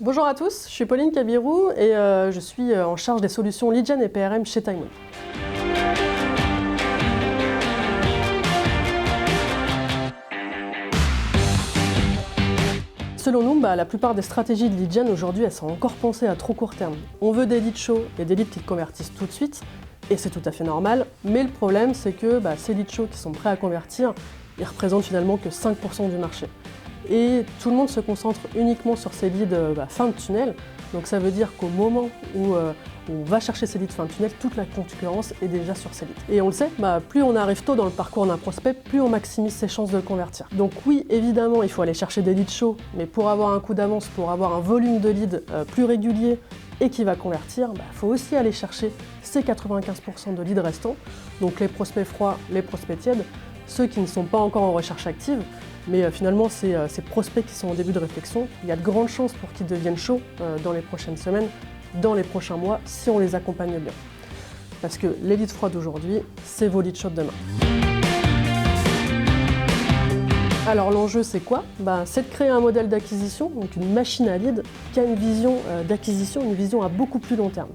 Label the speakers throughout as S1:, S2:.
S1: Bonjour à tous, je suis Pauline Cabirou et je suis en charge des solutions Lead Gen et PRM chez Time One. Selon nous, la plupart des stratégies de Lead Gen aujourd'hui, elles sont encore pensées à trop court terme. On veut des leads chauds et des leads qui convertissent tout de suite, et c'est tout à fait normal, mais le problème c'est que ces leads chauds qui sont prêts à convertir, ils représentent finalement que 5% du marché. Et tout le monde se concentre uniquement sur ces leads fin de tunnel. Donc ça veut dire qu'au moment où on va chercher ces leads fin de tunnel, toute la concurrence est déjà sur ces leads. Et on le sait, plus on arrive tôt dans le parcours d'un prospect, plus on maximise ses chances de le convertir. Donc oui, évidemment, il faut aller chercher des leads chauds, mais pour avoir un coup d'avance, pour avoir un volume de leads plus régulier et qui va convertir, il faut aussi aller chercher ces 95% de leads restants, donc les prospects froids, les prospects tièdes, ceux qui ne sont pas encore en recherche active. Mais finalement, ces prospects qui sont en début de réflexion, il y a de grandes chances pour qu'ils deviennent chauds dans les prochaines semaines, dans les prochains mois, si on les accompagne bien. Parce que les leads froids d'aujourd'hui, c'est vos leads chauds demain. Alors l'enjeu, c'est quoi ? C'est de créer un modèle d'acquisition, donc une machine à leads, qui a une vision d'acquisition, une vision à beaucoup plus long terme.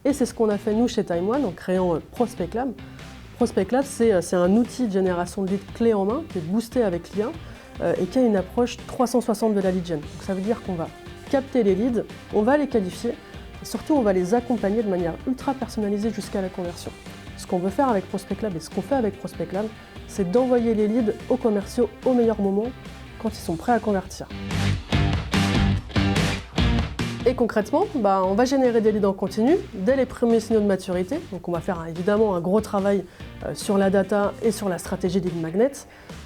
S1: Et c'est ce qu'on a fait nous chez Time One en créant Prospect Lab. Prospect Lab, c'est un outil de génération de leads clé en main qui est boosté avec l'IA et qui a une approche 360 de la lead gen. Donc ça veut dire qu'on va capter les leads, on va les qualifier et surtout on va les accompagner de manière ultra personnalisée jusqu'à la conversion. Ce qu'on veut faire avec Prospect Lab et ce qu'on fait avec Prospect Lab, c'est d'envoyer les leads aux commerciaux au meilleur moment quand ils sont prêts à convertir. Et concrètement, on va générer des leads en continu dès les premiers signaux de maturité. Donc on va faire évidemment un gros travail sur la data et sur la stratégie lead magnet.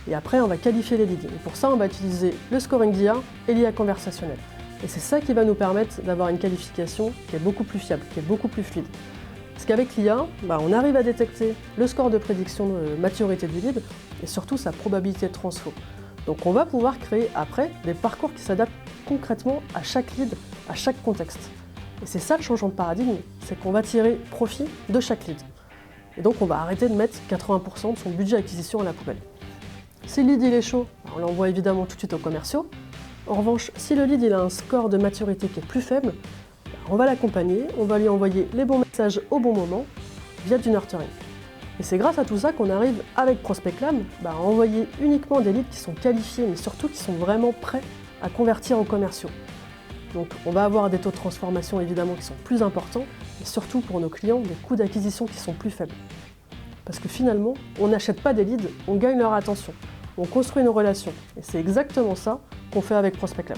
S1: Et après, on va qualifier les leads. Et pour ça, on va utiliser le scoring d'IA et l'IA conversationnelle. Et c'est ça qui va nous permettre d'avoir une qualification qui est beaucoup plus fiable, qui est beaucoup plus fluide. Parce qu'avec l'IA, on arrive à détecter le score de prédiction de maturité du lead et surtout sa probabilité de transfo. Donc on va pouvoir créer après des parcours qui s'adaptent concrètement à chaque lead, à chaque contexte. Et c'est ça le changement de paradigme, c'est qu'on va tirer profit de chaque lead. Et donc on va arrêter de mettre 80% de son budget acquisition à la poubelle. Si le lead il est chaud, on l'envoie évidemment tout de suite aux commerciaux. En revanche, si le lead il a un score de maturité qui est plus faible, on va l'accompagner, on va lui envoyer les bons messages au bon moment via du nurturing. Et c'est grâce à tout ça qu'on arrive avec Prospect Lab à envoyer uniquement des leads qui sont qualifiés, mais surtout qui sont vraiment prêts à convertir en commerciaux. Donc on va avoir des taux de transformation évidemment qui sont plus importants, et surtout pour nos clients, des coûts d'acquisition qui sont plus faibles. Parce que finalement, on n'achète pas des leads, on gagne leur attention, on construit une relation. Et c'est exactement ça qu'on fait avec Prospect Lab.